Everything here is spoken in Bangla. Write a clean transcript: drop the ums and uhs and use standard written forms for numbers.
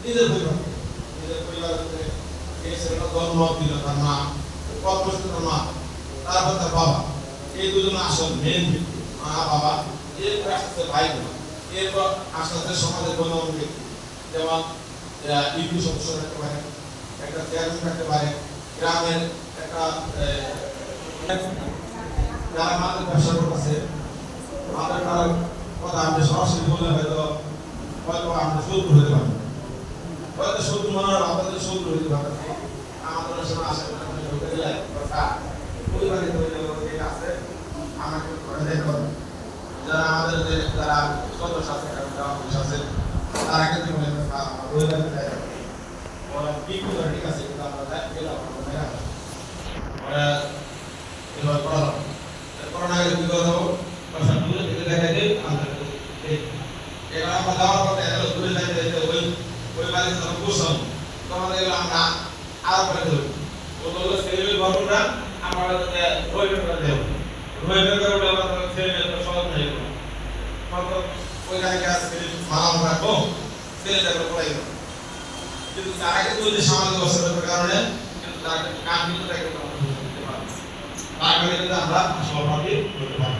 নিজের পরিবার এই ছেলেটা জন্ম দিল, তার মা পরবর্তী তার মা, তারপর তার বাবা, এই দুজন আসল মেন ব্যক্তি। মা বাবা, এরপর আসতে ভাই বোন, এরপর আস্তে আস্তে সমাজের গণ্যমান্য ব্যক্তি, যেমন ইউপি সদস্য থাকতে পারে, একটা চেয়ারম্যান থাকতে পারে, গ্রামের একটা যারা মাদের ব্যবসা করতেছে, মাদের তার কথা আমি সরাসরি বললে হয়তো আমরা শত্রু হতে পারি, হয়তো শত্রু মনে হয় আপনাদের শত্রু হতে পারে। আমাদের সময় আসে পরিবারের আছে আমাকে যারা আমাদের যারা সদস্য আছে আছে তারা কিন্তু ঠিক আছে, কিন্তু আমরা গেলাম এবার পড়ালাম করোনা গেলে কি কথা হবো দূরে থেকে দেখা যায় আমরা এবার আমরা যাওয়ার পর দেখা গেল দূরে যাইতে যাইতে ওই বাড়িতে যখন বসলাম তখন দেখলাম আমরা আরো করে ধরি ও বললো ছেলে গল্পটা আমার রয়ে বের দেব রয়ে বের করে উঠে আবার ছেলে সহজ হয়ে গেল ওই জায়গায় আছে মালাম রাখবো ছেলে যাবে পড়াই গেল, কিন্তু তারা কিন্তু ওই যে সামাজিক অবস্থার কারণে কিন্তু তারা কাম কিন্তু আমরা সহভাগী হতে পারি।